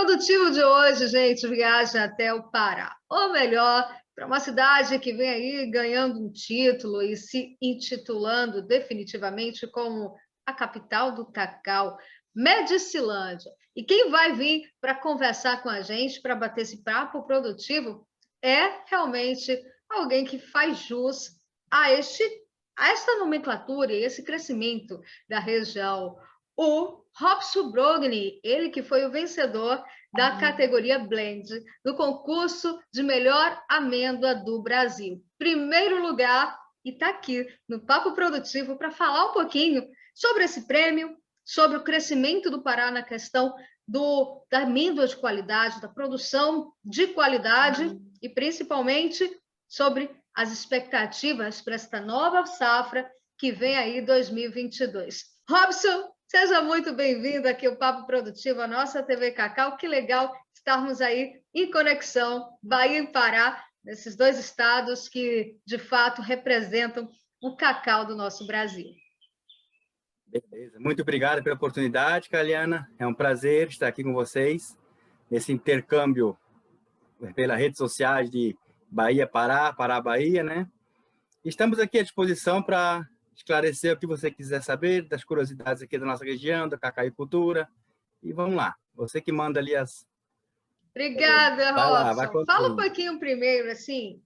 Produtivo de hoje, gente, viaja até o Pará. Ou melhor, para uma cidade que vem aí ganhando um título e se intitulando definitivamente como a capital do cacau, Medicilândia. E quem vai vir para conversar com a gente, para bater esse papo produtivo, é realmente alguém que faz jus a esta nomenclatura e esse crescimento da região. O Robson Brogni, ele que foi o vencedor da categoria Blend, do concurso de melhor amêndoa do Brasil. Primeiro lugar, e está aqui no Papo Produtivo para falar um pouquinho sobre esse prêmio, sobre o crescimento do Pará na questão da amêndoa de qualidade, da produção de qualidade e principalmente sobre as expectativas para esta nova safra que vem aí 2022. Robson, seja muito bem-vindo aqui ao Papo Produtivo, a nossa TV Cacau. Que legal estarmos aí em conexão, Bahia e Pará, nesses dois estados que, de fato, representam o cacau do nosso Brasil. Beleza. Muito obrigado pela oportunidade, Caliana. É um prazer estar aqui com vocês, nesse intercâmbio pelas redes sociais de Bahia-Pará, Pará-Bahia, né? Estamos aqui à disposição para esclarecer o que você quiser saber, das curiosidades aqui da nossa região, da cacaicultura. E vamos lá. Você que manda ali as... Obrigada, Robson. Fala um aí. pouquinho primeiro, assim,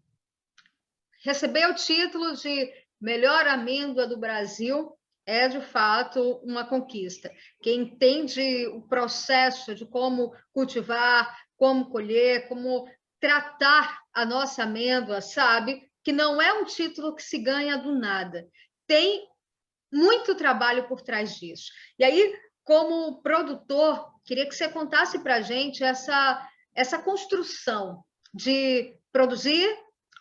receber o título de melhor amêndoa do Brasil é, de fato, uma conquista. Quem entende o processo de como cultivar, como colher, como tratar a nossa amêndoa, sabe que não é um título que se ganha do nada. Tem muito trabalho por trás disso. E aí, como produtor, queria que você contasse para a gente essa construção de produzir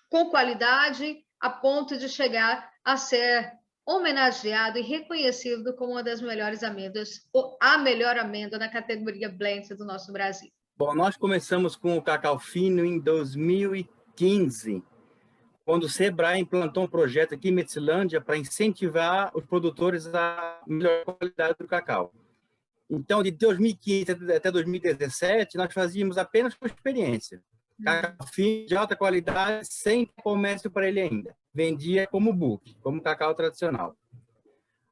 com qualidade a ponto de chegar a ser homenageado e reconhecido como uma das melhores amêndoas, ou a melhor amêndoa na categoria Blend do nosso Brasil. Bom, nós começamos com o cacau fino em 2015, quando o Sebrae implantou um projeto aqui em Medicilândia para incentivar os produtores a melhorar a qualidade do cacau. Então, de 2015 até 2017, nós fazíamos apenas por experiência. Cacau fino, de alta qualidade, sem comércio para ele ainda. Vendia como book, como cacau tradicional.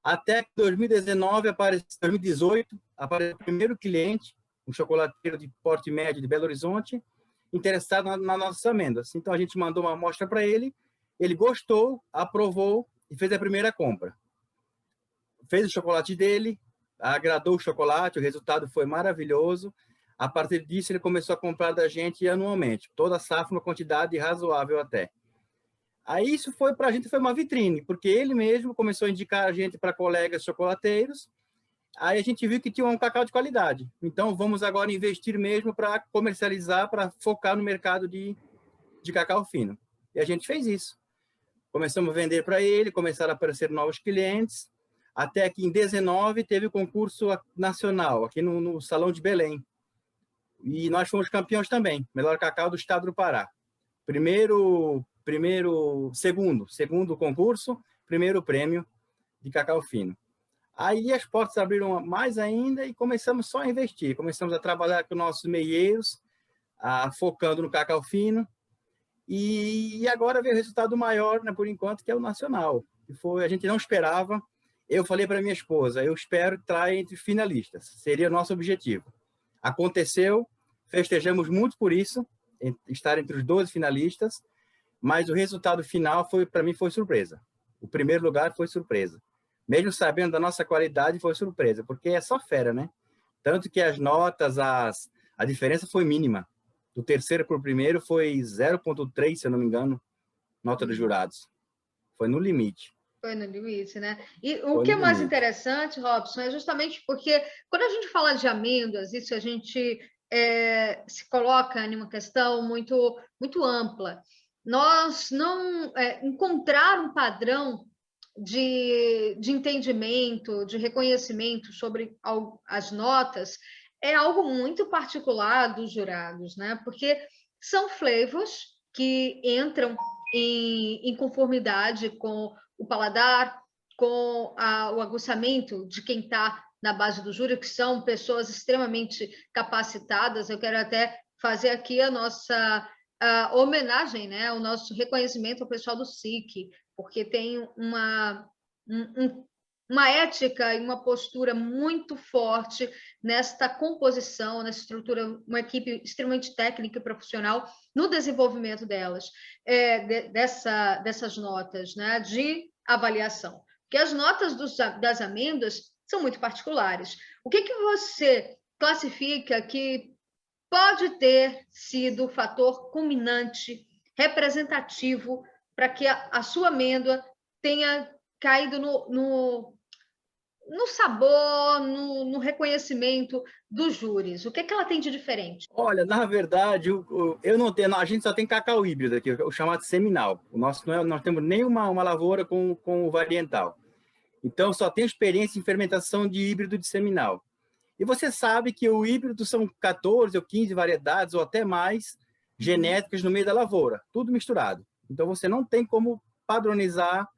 Até que 2018, apareceu o primeiro cliente, um chocolateiro de porte médio de Belo Horizonte, interessado nas nossas amêndoas. Então, a gente mandou uma amostra para ele, ele gostou, aprovou e fez a primeira compra. Fez o chocolate dele, agradou o chocolate, o resultado foi maravilhoso. A partir disso, ele começou a comprar da gente anualmente, toda a safra, uma quantidade razoável até. Aí isso foi para a gente, foi uma vitrine, porque ele mesmo começou a indicar a gente para colegas chocolateiros. Aí a gente viu que tinha um cacau de qualidade. Então, vamos agora investir mesmo para comercializar, para focar no mercado de cacau fino. E a gente fez isso. Começamos a vender para ele, começaram a aparecer novos clientes, até que em 2019 teve o concurso nacional, aqui no Salão de Belém. E nós fomos campeões também, melhor cacau do estado do Pará. Segundo concurso, primeiro prêmio de cacau fino. Aí as portas abriram mais ainda e começamos só a investir. Começamos a trabalhar com nossos meieiros, focando no cacau fino. E agora veio o resultado maior, né, por enquanto, que é o nacional. A gente não esperava. Eu falei para minha esposa, eu espero estar entre finalistas. Seria o nosso objetivo. Aconteceu, festejamos muito por isso, estar entre os 12 finalistas, mas o resultado final, para mim, foi surpresa. O primeiro lugar foi surpresa. Mesmo sabendo da nossa qualidade, foi surpresa, porque é só fera, né? Tanto que as notas, a diferença foi mínima. Do terceiro para o primeiro foi 0,3, se eu não me engano, nota dos jurados. Foi no limite. Foi no limite, né? E o que é mais interessante, Robson, é justamente porque quando a gente fala de amêndoas, isso a gente se coloca em uma questão muito, muito ampla. Nós não encontrar um padrão de entendimento, de reconhecimento sobre as notas é algo muito particular dos jurados, né? Porque são flavors que entram em conformidade com o paladar, com o aguçamento de quem está na base do júri, que são pessoas extremamente capacitadas. Eu quero até fazer aqui a nossa homenagem, né, o nosso reconhecimento ao pessoal do SIC, porque tem uma ética e uma postura muito forte nesta composição, nessa estrutura, uma equipe extremamente técnica e profissional no desenvolvimento delas, dessas notas, né, de avaliação. Porque as notas das amêndoas são muito particulares. O que você classifica que pode ter sido o fator culminante, representativo, para que a sua amêndoa tenha caído no sabor, no reconhecimento dos júris? O que ela tem de diferente? Olha, na verdade, eu não tenho, a gente só tem cacau híbrido aqui, o chamado seminal. O nosso não é, nós temos nenhuma lavoura com o variental. Então, só tem experiência em fermentação de híbrido de seminal. E você sabe que o híbrido são 14 ou 15 variedades, ou até mais, genéticas no meio da lavoura, tudo misturado. Então, você não tem como padronizar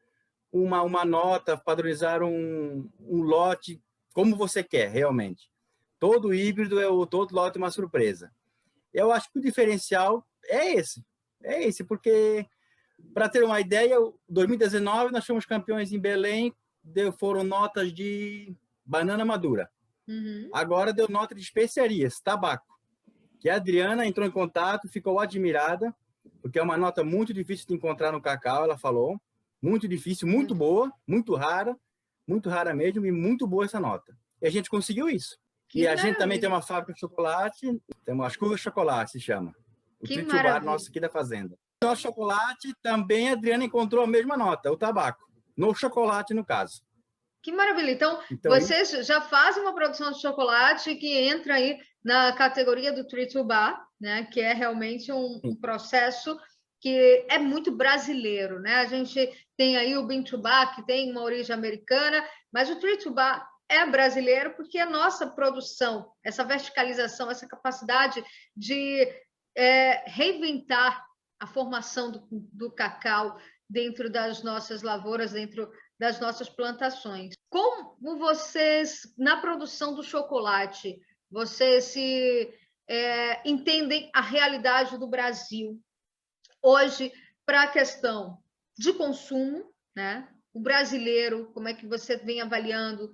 uma nota, padronizar um lote como você quer, realmente. Todo híbrido, todo lote é uma surpresa. Eu acho que o diferencial é esse, porque, para ter uma ideia, em 2019 nós fomos campeões em Belém, foram notas de banana madura. Agora deu nota de especiarias, tabaco, que a Adriana entrou em contato, ficou admirada, porque é uma nota muito difícil de encontrar no cacau, ela falou. Muito difícil, muito boa, muito rara mesmo, e muito boa essa nota. E a gente conseguiu isso. E a gente também tem uma fábrica de chocolate, temos as Curvas Chocolate, se chama. O Treat Bar nosso aqui da fazenda. Nosso chocolate também a Adriana encontrou a mesma nota, o tabaco. No chocolate, no caso. Que maravilha! Então vocês já fazem uma produção de chocolate que entra aí na categoria do Treat Bar, né? Que é realmente um processo que é muito brasileiro, né? A gente tem aí o Bean to Bar, que tem uma origem americana, mas o Treat Bar é brasileiro porque a nossa produção, essa verticalização, essa capacidade de reinventar a formação do cacau dentro das nossas lavouras, dentro das nossas plantações. Como vocês, na produção do chocolate, vocês entendem a realidade do Brasil hoje para a questão de consumo, né? O brasileiro, como é que você vem avaliando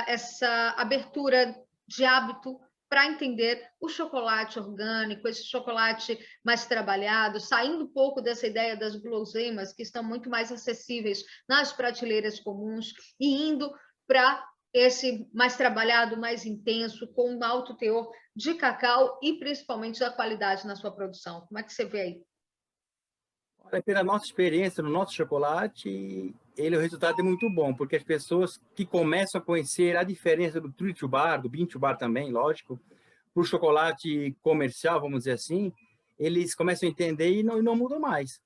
essa abertura de hábito para entender o chocolate orgânico, esse chocolate mais trabalhado, saindo um pouco dessa ideia das guloseimas, que estão muito mais acessíveis nas prateleiras comuns, e indo para esse mais trabalhado, mais intenso, com um alto teor de cacau e principalmente da qualidade na sua produção. Como é que você vê aí? Pela nossa experiência no nosso chocolate, o resultado é muito bom, porque as pessoas que começam a conhecer a diferença do Treat Bar, do Bean to Bar também, lógico, para o chocolate comercial, vamos dizer assim, eles começam a entender e não mudam mais.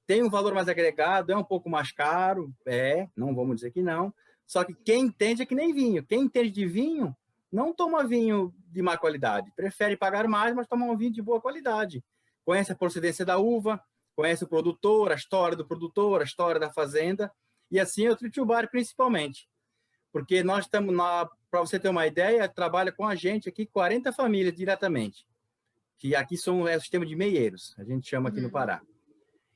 Tem um valor mais agregado, é um pouco mais caro, não vamos dizer que não, só que quem entende é que nem vinho. Quem entende de vinho não toma vinho de má qualidade, prefere pagar mais, mas tomar um vinho de boa qualidade. Conhece a procedência da uva, conhece o produtor, a história do produtor, a história da fazenda, e assim é o Treat Bar principalmente. Porque nós estamos, para você ter uma ideia, trabalha com a gente aqui 40 famílias diretamente, que aqui é o sistema de meieiros, a gente chama aqui no Pará.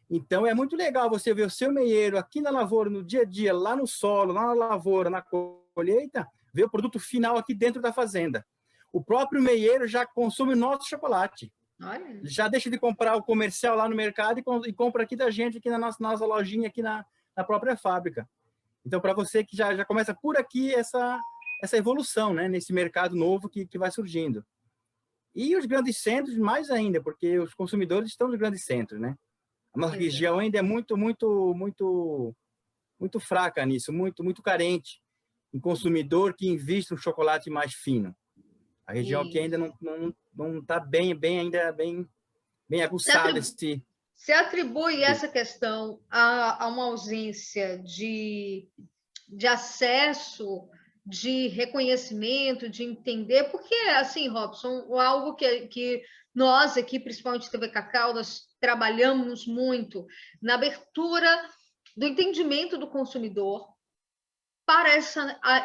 Então é muito legal você ver o seu meieiro aqui na lavoura, no dia a dia, lá no solo, lá na lavoura, na colheita, ver o produto final aqui dentro da fazenda. O próprio meieiro já consome o nosso chocolate. Olha. Já deixa de comprar o comercial lá no mercado e compra aqui da gente, aqui na nossa lojinha, aqui na própria fábrica. Então, para você que já começa por aqui essa evolução, né, nesse mercado novo que vai surgindo. E os grandes centros, mais ainda, porque os consumidores estão nos grandes centros, né? A nossa região ainda é muito fraca nisso, muito carente em consumidor que investe no chocolate mais fino. A região aqui ainda não está bem aguçada. Você atribui essa questão a uma ausência de acesso, de reconhecimento, de entender? Porque, assim, Robson, algo que nós aqui, principalmente TV Cacau, nós trabalhamos muito na abertura do entendimento do consumidor para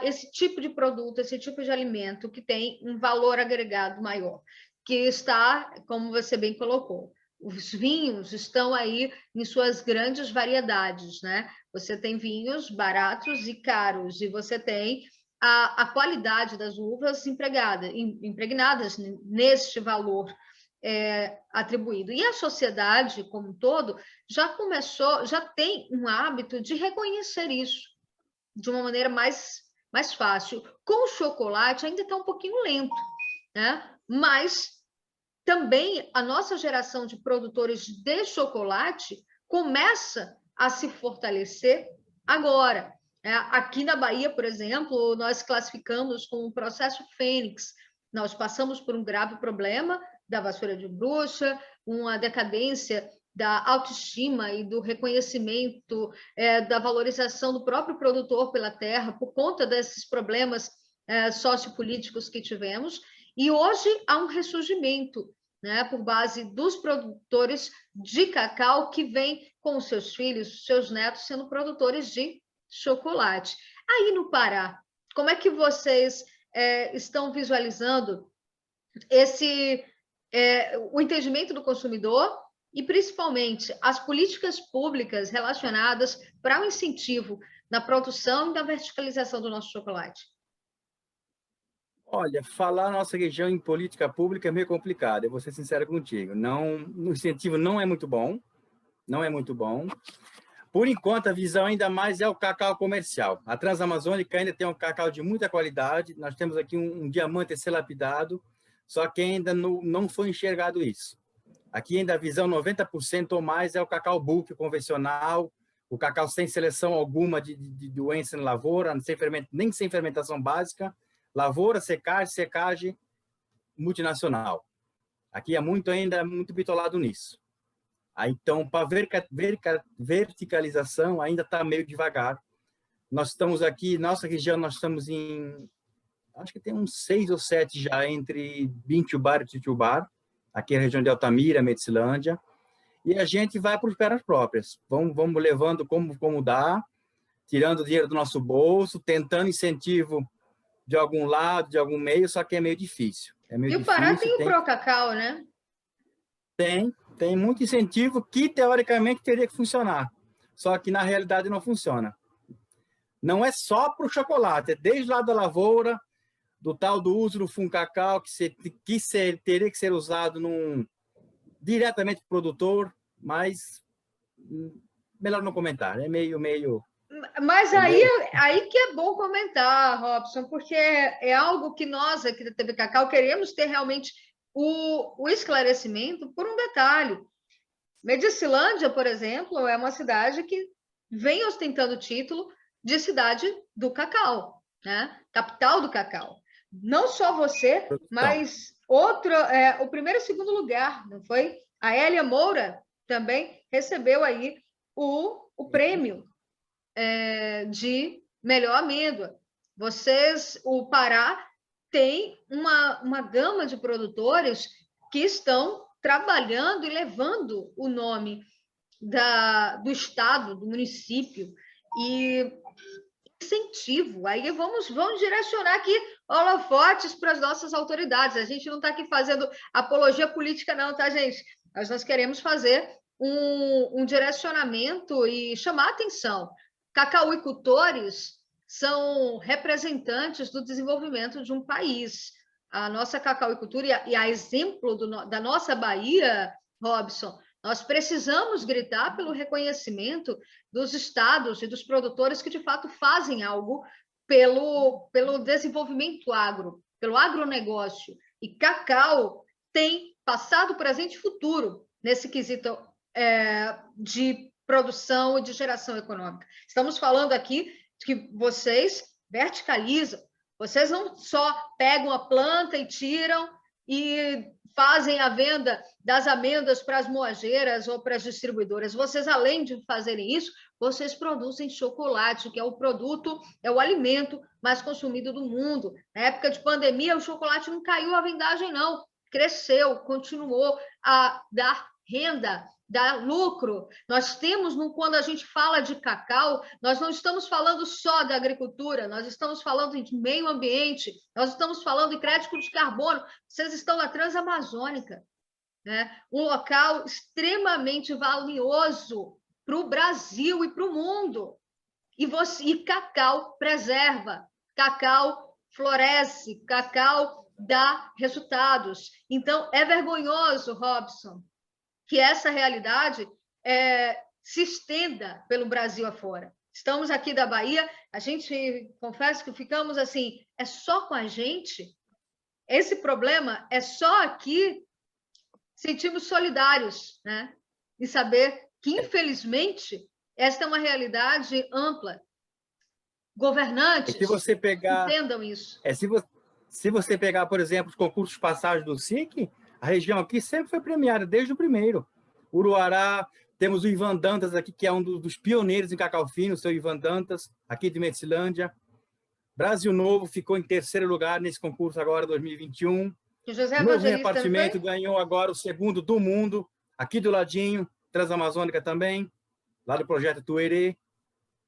esse tipo de produto, esse tipo de alimento que tem um valor agregado maior, que está, como você bem colocou, os vinhos estão aí em suas grandes variedades, né? Você tem vinhos baratos e caros, e você tem a qualidade das uvas impregnadas neste valor atribuído. E a sociedade, como um todo, já tem um hábito de reconhecer isso de uma maneira mais fácil. Com o chocolate ainda está um pouquinho lento, né? Mas também a nossa geração de produtores de chocolate começa a se fortalecer agora. Aqui na Bahia, por exemplo, nós classificamos com o processo Fênix. Nós passamos por um grave problema da vassoura de bruxa, uma decadência da autoestima e do reconhecimento, da valorização do próprio produtor pela terra, por conta desses problemas sociopolíticos que tivemos. E hoje há um ressurgimento, né, por base dos produtores de cacau que vêm com os seus filhos, seus netos, sendo produtores de chocolate. Aí no Pará, como é que vocês estão visualizando o entendimento do consumidor e, principalmente, as políticas públicas relacionadas para o incentivo na produção e na verticalização do nosso chocolate? Olha, falar nossa região em política pública é meio complicado, eu vou ser sincero contigo. Não, o incentivo não é muito bom, não é muito bom. Por enquanto, a visão ainda mais é o cacau comercial. A Transamazônica ainda tem um cacau de muita qualidade, nós temos aqui um diamante a ser lapidado, só que ainda não foi enxergado isso. Aqui ainda a visão 90% ou mais é o cacau bulk convencional, o cacau sem seleção alguma de doença na lavoura, nem sem fermentação básica, lavoura, secagem multinacional. Aqui é ainda muito bitolado nisso. Então, para verticalização, ainda está meio devagar. Nós estamos aqui, nossa região, nós estamos acho que tem uns 6 ou 7 já entre Bintubar e Titubar, aqui na região de Altamira, Medicilândia, e a gente vai por pernas próprias. Vamos levando como dá, tirando dinheiro do nosso bolso, tentando incentivo de algum lado, de algum meio, só que é meio difícil. E o Pará tem o Procacau, né? Tem muito incentivo que, teoricamente, teria que funcionar. Só que, na realidade, não funciona. Não é só para o chocolate, é desde lá da lavoura, do tal do uso do funcacau, que teria que ser usado diretamente para o produtor, mas melhor não comentar, é meio... Mas aí que é bom comentar, Robson, porque é algo que nós aqui da TV Cacau queremos ter realmente o esclarecimento por um detalhe. Medicilândia, por exemplo, é uma cidade que vem ostentando o título de cidade do cacau, né? Capital do cacau. Não só você, mas o primeiro e segundo lugar, não foi? A Hélia Moura também recebeu aí o prêmio de melhor amêndoa. O Pará tem uma gama de produtores que estão trabalhando e levando o nome do estado, do município, e incentivo. Aí vamos direcionar aqui holofotes para as nossas autoridades. A gente não está aqui fazendo apologia política, não, tá, gente? Mas nós queremos fazer um direcionamento e chamar a atenção. Cacauicultores são representantes do desenvolvimento de um país. A nossa cacauicultura, e a exemplo da nossa Bahia, Robson, nós precisamos gritar pelo reconhecimento dos estados e dos produtores que, de fato, fazem algo pelo desenvolvimento pelo agronegócio. E cacau tem passado, presente e futuro nesse quesito de produção e de geração econômica. Estamos falando aqui de que vocês verticalizam, vocês não só pegam a planta e tiram e fazem a venda das amêndoas para as moageiras ou para as distribuidoras. Vocês, além de fazerem isso, vocês produzem chocolate, que é o produto, é o alimento mais consumido do mundo. Na época de pandemia, o chocolate não caiu a vendagem, não. Cresceu, continuou a dar renda dá lucro. Nós temos, quando a gente fala de cacau, nós não estamos falando só da agricultura, nós estamos falando de meio ambiente, nós estamos falando de crédito de carbono. Vocês estão na Transamazônica, né? Um local extremamente valioso para o Brasil e para o mundo. E cacau preserva, cacau floresce, cacau dá resultados. Então, é vergonhoso, Robson, que essa realidade se estenda pelo Brasil afora. Estamos aqui da Bahia, a gente, confesso que ficamos assim, é só com a gente? Esse problema é só aqui? Sentimos solidários, né? E saber que, infelizmente, esta é uma realidade ampla. Governantes, se você pegar, entendam isso. Se você pegar, por exemplo, os concursos passados do SIC, a região aqui sempre foi premiada, desde o primeiro. Uruará, temos o Ivan Dantas aqui, que é um dos pioneiros em cacau fino, o seu Ivan Dantas, aqui de Metsilândia. Brasil Novo ficou em terceiro lugar nesse concurso agora, 2021. O José Novo Evangelista Repartimento ganhou agora o segundo do mundo, aqui do ladinho, Transamazônica também, lá do projeto Tuerê.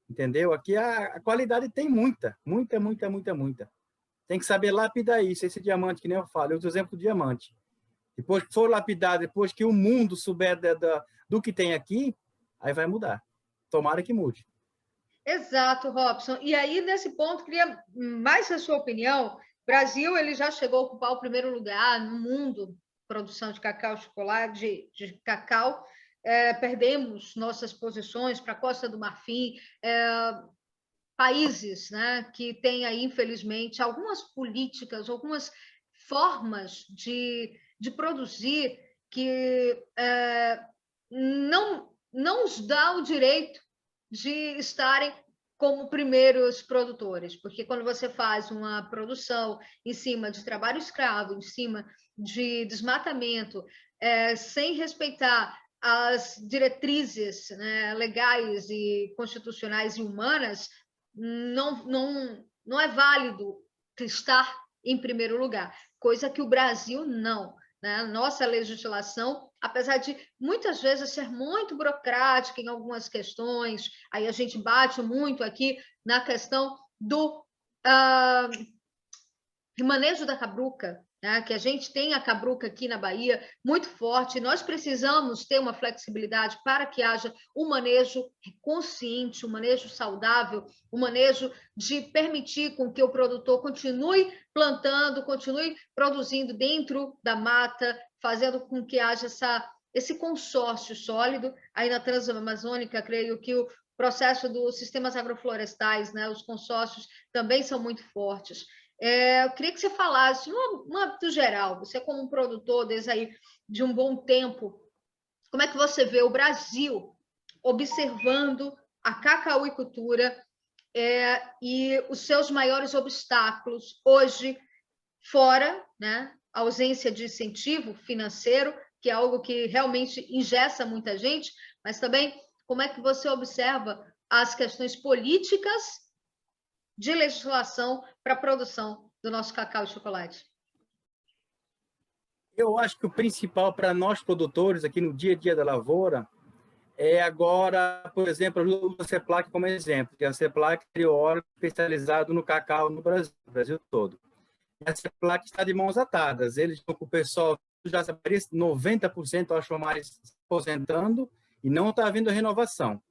Entendeu? Aqui a qualidade tem muita. Tem que saber lapidar isso, esse diamante, que nem eu falo. Eu uso o exemplo do diamante. Depois que for lapidado, depois que o mundo souber do que tem aqui, aí vai mudar. Tomara que mude. Exato, Robson. E aí, nesse ponto, queria mais a sua opinião. O Brasil ele já chegou a ocupar o primeiro lugar no mundo produção de cacau, chocolate, de cacau. Perdemos nossas posições para a Costa do Marfim, países, né, que têm aí, infelizmente, algumas políticas, algumas formas de produzir que não os dá o direito de estarem como primeiros produtores, porque quando você faz uma produção em cima de trabalho escravo, em cima de desmatamento, sem respeitar as diretrizes, né, legais e constitucionais e humanas, não é válido estar em primeiro lugar, coisa que o Brasil não. Né? Nossa legislação, apesar de muitas vezes ser muito burocrática em algumas questões, aí a gente bate muito aqui na questão do manejo da cabruca, né? Que a gente tem a cabruca aqui na Bahia muito forte, nós precisamos ter uma flexibilidade para que haja um manejo consciente, um manejo saudável, um manejo de permitir com que o produtor continue plantando, continue produzindo dentro da mata, fazendo com que haja esse consórcio sólido. Aí na Transamazônica, creio que o processo dos sistemas agroflorestais, né, os consórcios também são muito fortes. Eu queria que você falasse, no âmbito geral, você como um produtor desde aí de um bom tempo, como é que você vê o Brasil observando a cacauicultura e os seus maiores obstáculos hoje, fora, né, a ausência de incentivo financeiro, que é algo que realmente engessa muita gente, mas também como é que você observa as questões políticas de legislação para a produção do nosso cacau e chocolate? Eu acho que o principal para nós produtores aqui no dia a dia da lavoura é agora, por exemplo, eu uso a CEPLAC como exemplo, que a CEPLAC é o órgão especializado no cacau no Brasil todo. E a CEPLAC está de mãos atadas. Eles estão com o pessoal, já saberia, 90%, eu acho, mais se aposentando e não está havendo renovação.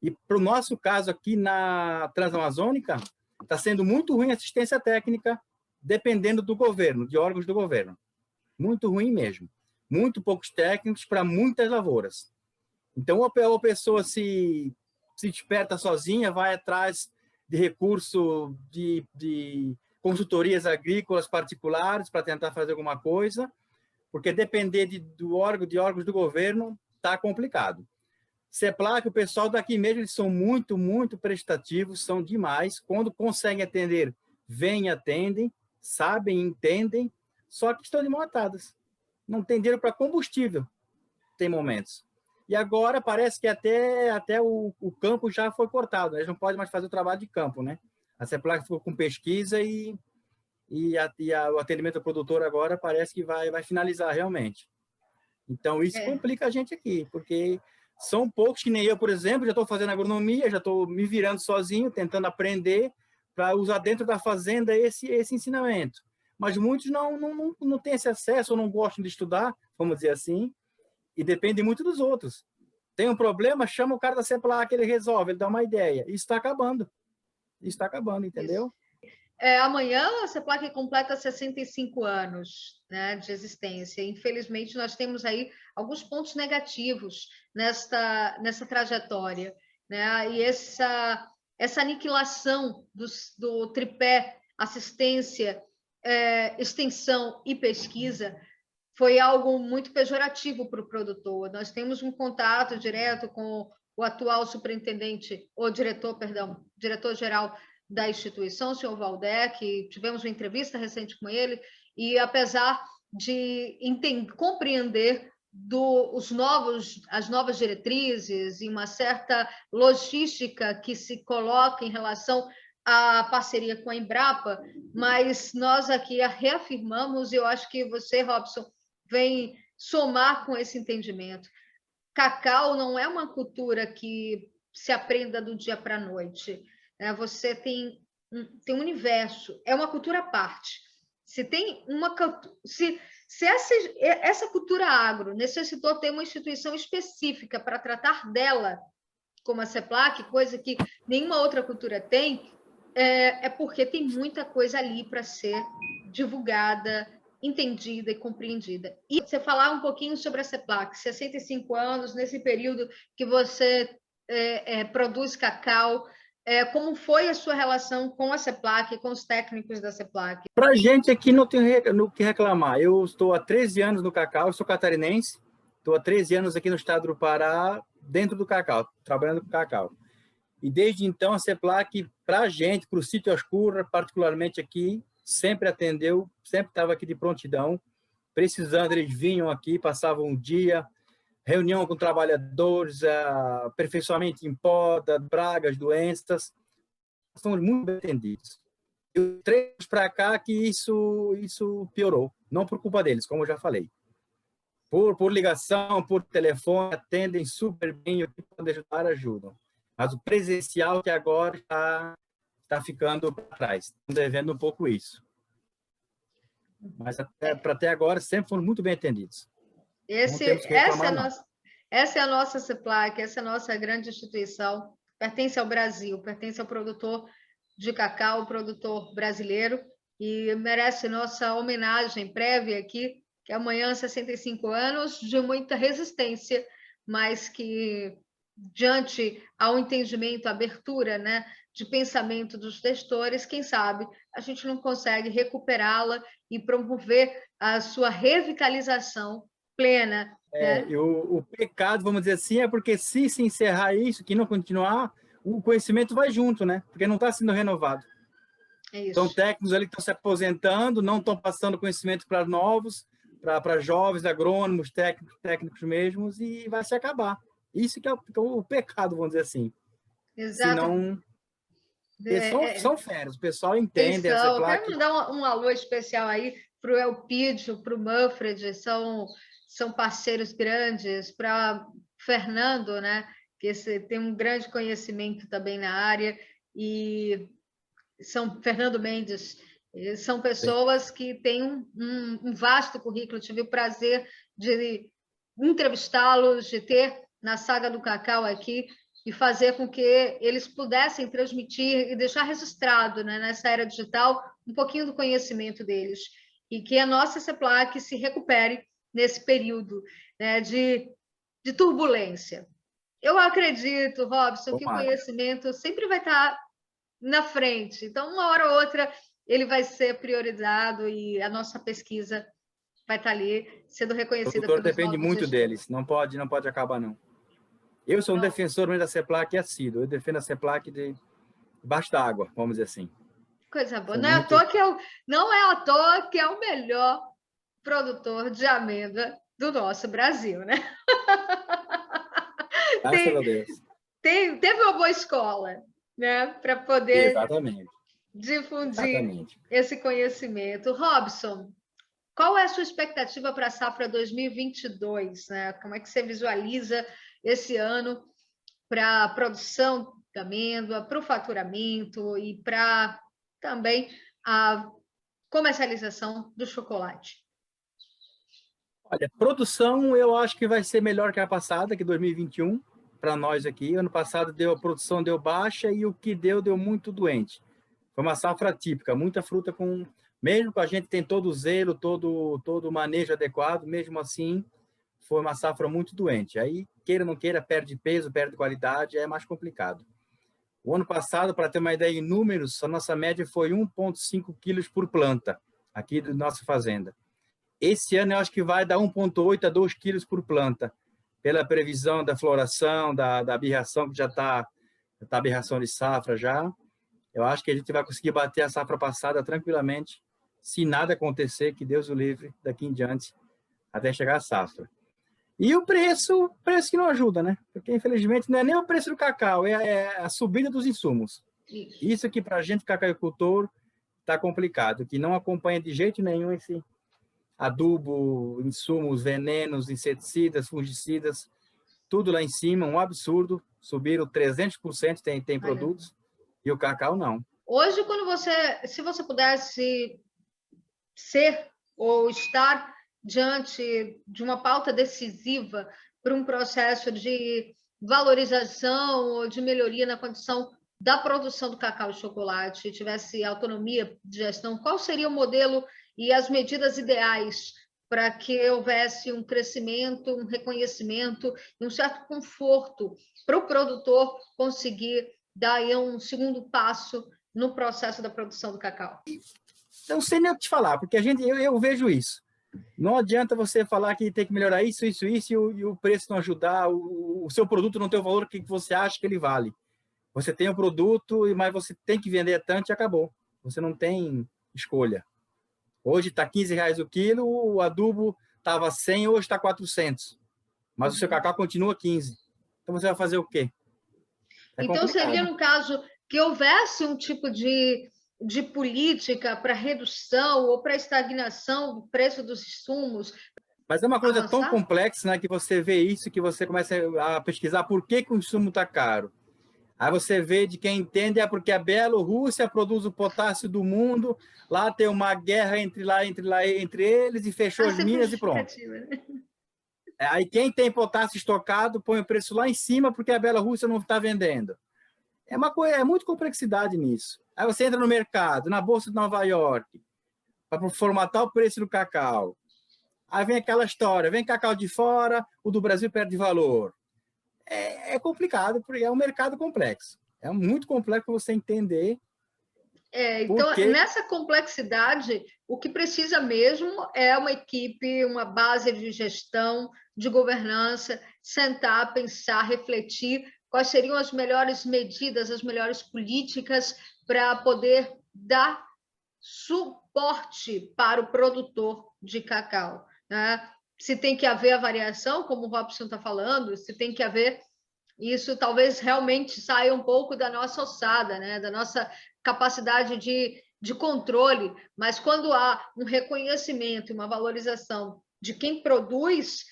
E para o nosso caso aqui na Transamazônica, está sendo muito ruim a assistência técnica, dependendo do governo, de órgãos do governo. Muito ruim mesmo. Muito poucos técnicos para muitas lavouras. Então, a pessoa se desperta sozinha, vai atrás de recurso de consultorias agrícolas particulares para tentar fazer alguma coisa, porque depender de órgãos do governo está complicado. CEPLAC, o pessoal daqui mesmo, eles são muito, muito prestativos, são demais. Quando conseguem atender, vêm e atendem, sabem, entendem, só que estão de mão atadas. Não tem dinheiro para combustível, tem momentos. E agora parece que até o campo já foi cortado, né? Eles não podem mais fazer o trabalho de campo, né? A CEPLAC ficou com pesquisa e o atendimento ao produtor agora parece que vai finalizar realmente. Então, isso complica a gente aqui, porque são poucos, que nem eu, por exemplo, já estou fazendo agronomia, já estou me virando sozinho, tentando aprender para usar dentro da fazenda esse ensinamento. Mas muitos não têm esse acesso, ou não gostam de estudar, vamos dizer assim, e depende muito dos outros. Tem um problema, chama o cara da CEPLAC, ele resolve, ele dá uma ideia. Isso está acabando. Isso está acabando, entendeu? Isso. Amanhã a CEPLAC completa 65 anos, né, de existência. Infelizmente, nós temos aí alguns pontos negativos nessa trajetória, né? E essa aniquilação do tripé assistência, extensão e pesquisa foi algo muito pejorativo para o produtor. Nós temos um contato direto com o atual superintendente, ou diretor, perdão, diretor-geral da instituição, o senhor Valdé, que tivemos uma entrevista recente com ele, e apesar de compreender as novas diretrizes e uma certa logística que se coloca em relação à parceria com a Embrapa, mas nós aqui a reafirmamos, e eu acho que você, Robson, vem somar com esse entendimento. Cacau não é uma cultura que se aprenda do dia para a noite. Você tem um universo, é uma cultura à parte. Se essa cultura agro necessitou ter uma instituição específica para tratar dela, como a CEPLAC, coisa que nenhuma outra cultura tem, é porque tem muita coisa ali para ser divulgada, entendida e compreendida. E você falar um pouquinho sobre a CEPLAC, 65 anos, nesse período que você produz cacau, como foi a sua relação com a CEPLAC, com os técnicos da CEPLAC? Para a gente aqui não tem no que reclamar. Eu estou há 13 anos no cacau, eu sou catarinense, estou há 13 anos aqui no estado do Pará, dentro do cacau, trabalhando com cacau. E desde então a CEPLAC, para a gente, para o sítio Ascurra, particularmente aqui, sempre atendeu, sempre estava aqui de prontidão. Precisando, eles vinham aqui, passavam um dia, reunião com trabalhadores, aperfeiçoamento em poda, pragas, doenças. São muito bem atendidos. E 3 anos para cá que isso piorou, não por culpa deles, como eu já falei. Por ligação, por telefone, atendem super bem, o que podem ajudar, ajudam. Mas o presencial que agora está ficando para trás, estão devendo um pouco isso. Mas até agora sempre foram muito bem atendidos. Essa é a nossa CEPLAC, essa é a nossa grande instituição, pertence ao Brasil, pertence ao produtor de cacau, produtor brasileiro, e merece nossa homenagem prévia aqui, que amanhã, 65 anos de muita resistência, mas que, diante ao entendimento, à abertura, né, de pensamento dos gestores, quem sabe a gente não consegue recuperá-la e promover a sua revitalização plena. Né? E o pecado, vamos dizer assim, é porque se encerrar isso, que não continuar, o conhecimento vai junto, né? Porque não está sendo renovado. São técnicos ali que estão se aposentando, não estão passando conhecimento para novos, para jovens, agrônomos, técnicos mesmos, e vai se acabar. Isso que é o pecado, vamos dizer assim. Exato. Senão, são férias, o pessoal entende. Eu quero mandar um alô especial aí para o Elpidio, para o Manfred, são parceiros grandes, para Fernando, né, que tem um grande conhecimento também na área, e Fernando Mendes, são pessoas que têm um vasto currículo. Eu tive o prazer de entrevistá-los, de ter na Saga do Cacau aqui, e fazer com que eles pudessem transmitir e deixar registrado, né, nessa era digital, um pouquinho do conhecimento deles, e que a nossa CEPLAC se recupere nesse período, né, de turbulência. Eu acredito, Robson, que o conhecimento sempre vai estar na frente. Então, uma hora ou outra, ele vai ser priorizado e a nossa pesquisa vai estar ali, sendo reconhecida pelos novos depende muito gestores. deles, não pode acabar, não. Eu sou um defensor da CEPLAC assíduo, eu defendo a CEPLAC debaixo da água, vamos dizer assim. Coisa boa. Não é à toa que é o melhor produtor de amêndoa do nosso Brasil, né? Graças a Deus. Teve uma boa escola, né, para poder Exatamente. difundir esse conhecimento. Robson, Qual é a sua expectativa para a safra 2022, né? Como é que você visualiza esse ano para a produção da amêndoa, para o faturamento e para também a comercialização do chocolate? Olha, produção eu acho que vai ser melhor que a passada, que 2021, para nós aqui. Ano passado a produção deu baixa e o que deu muito doente. Foi uma safra típica, muita fruta com... Mesmo que a gente tem todo o zelo, todo o manejo adequado, mesmo assim, foi uma safra muito doente. Aí, queira ou não queira, perde peso, perde qualidade, é mais complicado. O ano passado, para ter uma ideia em números, a nossa média foi 1,5 quilos por planta, aqui da nossa fazenda. Esse ano, eu acho que vai dar 1,8 a 2 quilos por planta, pela previsão da floração, da birração, que já está birração de safra já. Eu acho que a gente vai conseguir bater a safra passada tranquilamente, se nada acontecer, que Deus o livre daqui em diante, até chegar a safra. E o preço que não ajuda, né? Porque, infelizmente, não é nem o preço do cacau, é a subida dos insumos. Isso que, para a gente, cacauicultor, está complicado, que não acompanha de jeito nenhum esse adubo, insumos, venenos, inseticidas, fungicidas, tudo lá em cima, um absurdo. Subiram 300%, tem produtos, e o cacau não. Hoje, se você pudesse ser ou estar diante de uma pauta decisiva para um processo de valorização ou de melhoria na condição da produção do cacau e chocolate, tivesse autonomia de gestão, qual seria o modelo e as medidas ideais para que houvesse um crescimento, um reconhecimento e um certo conforto para o produtor conseguir dar aí um segundo passo no processo da produção do cacau? Não sei nem o que te falar, porque eu vejo isso. Não adianta você falar que tem que melhorar isso e o preço não ajudar, o seu produto não tem o valor que você acha que ele vale. Você tem o produto, mas você tem que vender tanto e acabou. Você não tem escolha. Hoje está R$15 o quilo, o adubo estava 100, hoje está 400. Mas o seu cacau continua 15. Então você vai fazer o quê? Então seria, no caso, que houvesse um tipo de política para redução ou para estagnação do preço dos insumos. Mas é uma coisa tão complexa, né, que você vê isso, que você começa a pesquisar por que o insumo está caro. Aí você vê de quem entende, é porque a Bielorrússia produz o potássio do mundo, lá tem uma guerra entre eles e fechou as minas e pronto. Né? Aí quem tem potássio estocado põe o preço lá em cima porque a Bielorrússia não está vendendo. É muita complexidade nisso. Aí você entra no mercado, na Bolsa de Nova York, para formatar o preço do cacau. Aí vem aquela história, vem cacau de fora, o do Brasil perde valor. É complicado, porque é um mercado complexo. É muito complexo para você entender. Então, nessa complexidade, o que precisa mesmo é uma equipe, uma base de gestão, de governança, sentar, pensar, refletir quais seriam as melhores medidas, as melhores políticas para poder dar suporte para o produtor de cacau, né? Se tem que haver a variação, como o Robson está falando, se tem que haver, isso talvez realmente saia um pouco da nossa alçada, né? Da nossa capacidade de controle, mas quando há um reconhecimento e uma valorização de quem produz,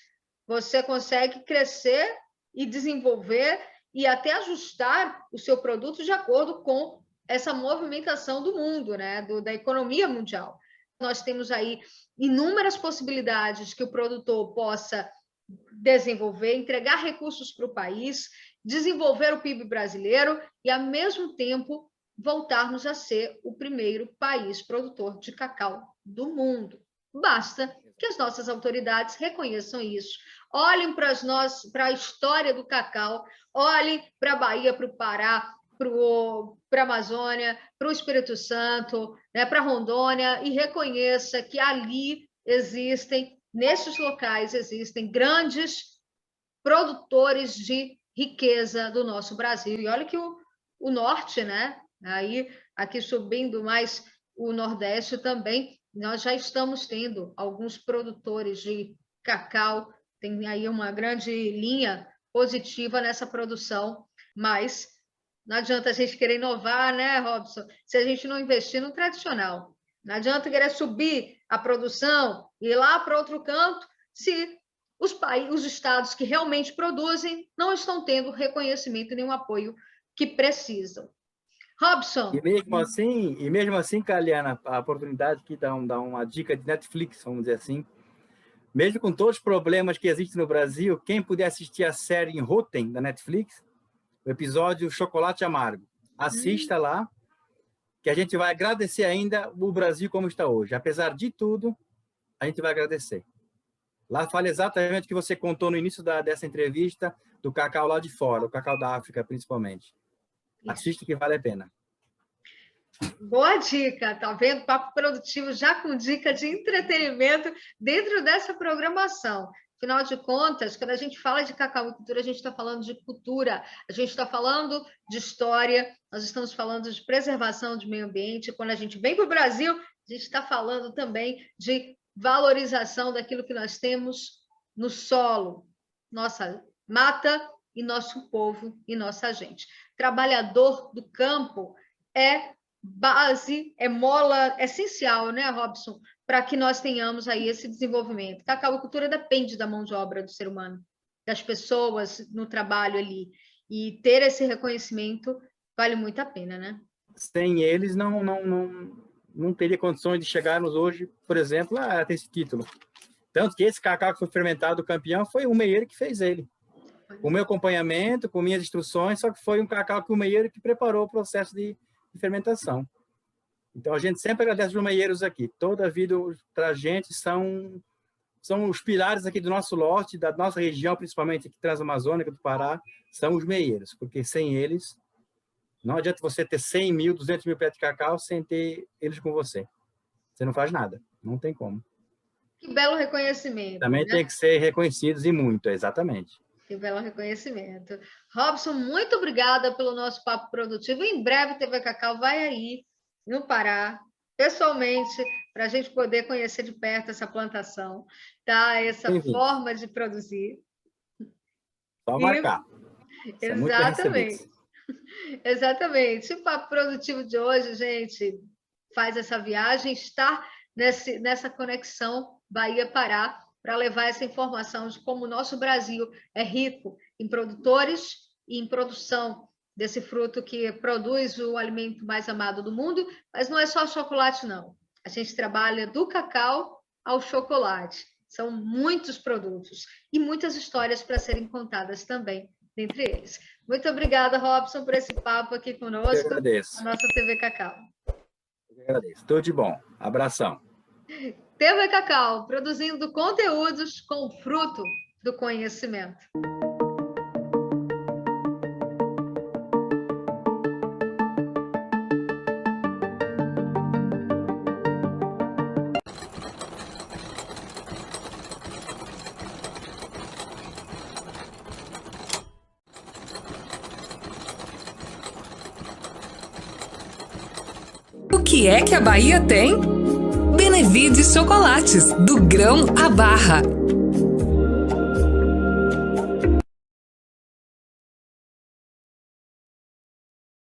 você consegue crescer e desenvolver e até ajustar o seu produto de acordo com essa movimentação do mundo, né? Da economia mundial. Nós temos aí inúmeras possibilidades que o produtor possa desenvolver, entregar recursos para o país, desenvolver o PIB brasileiro e, ao mesmo tempo, voltarmos a ser o primeiro país produtor de cacau do mundo. Basta que as nossas autoridades reconheçam isso. Olhem para a história do cacau, olhem para a Bahia, para o Pará, para a Amazônia, para o Espírito Santo, né, para Rondônia, e reconheça que ali nesses locais existem grandes produtores de riqueza do nosso Brasil. E olha que o norte, né? Aí, aqui subindo mais o Nordeste também, nós já estamos tendo alguns produtores de cacau, tem aí uma grande linha positiva nessa produção, mas não adianta a gente querer inovar, né, Robson, se a gente não investir no tradicional. Não adianta querer subir a produção e ir lá para outro canto se os estados que realmente produzem não estão tendo reconhecimento nem o apoio que precisam. Robson. E mesmo assim, Kaliana, a oportunidade que dá uma dica de Netflix, vamos dizer assim, mesmo com todos os problemas que existem no Brasil, quem puder assistir a série em Rotten da Netflix, o episódio Chocolate Amargo, assista lá, que a gente vai agradecer ainda o Brasil como está hoje. Apesar de tudo, a gente vai agradecer. Lá fala exatamente o que você contou no início dessa entrevista, do cacau lá de fora, o cacau da África, principalmente. Assista que vale a pena. Boa dica, tá vendo? Papo Produtivo já com dica de entretenimento dentro dessa programação. Afinal de contas, quando a gente fala de cacauicultura, a gente está falando de cultura, a gente está falando de história, nós estamos falando de preservação do meio ambiente. Quando a gente vem para o Brasil, a gente está falando também de valorização daquilo que nós temos no solo, nossa mata e nosso povo e nossa gente. Trabalhador do campo é base, é mola essencial, né, Robson, para que nós tenhamos aí esse desenvolvimento. A cacauicultura depende da mão de obra do ser humano, das pessoas no trabalho ali, e ter esse reconhecimento vale muito a pena, né? Sem eles, não teria condições de chegarmos hoje, por exemplo, a ter esse título. Tanto que esse cacau que foi fermentado, o campeão, foi o meieiro que fez ele. Com o meu acompanhamento, com minhas instruções, só que foi um cacau que o meieiro que preparou o processo de fermentação. Então, a gente sempre agradece os meieiros aqui. Toda a vida, para a gente, são os pilares aqui do nosso lote, da nossa região, principalmente aqui transamazônica do Pará, são os meieiros, porque sem eles, não adianta você ter 100 mil, 200 mil pés de cacau sem ter eles com você. Você não faz nada, não tem como. Que belo reconhecimento. Também, né? Tem que ser reconhecidos e muito, exatamente. Que belo reconhecimento. Robson, muito obrigada pelo nosso papo produtivo. Em breve, TV Cacau vai aí no Pará, pessoalmente, para a gente poder conhecer de perto essa plantação, tá? Essa forma de produzir. Só marcar. Exatamente. Exatamente. O papo produtivo de hoje, gente, faz essa viagem, está nessa conexão Bahia-Pará, para levar essa informação de como o nosso Brasil é rico em produtores e em produção desse fruto que produz o alimento mais amado do mundo, mas não é só chocolate, não. A gente trabalha do cacau ao chocolate. São muitos produtos e muitas histórias para serem contadas também dentre eles. Muito obrigada, Robson, por esse papo aqui conosco. Eu agradeço. A nossa TV Cacau. Eu agradeço. Tudo de bom. Abração. TV Cacau, produzindo conteúdos com fruto do conhecimento. O que é que a Bahia tem? Benevides Chocolates, do grão à barra.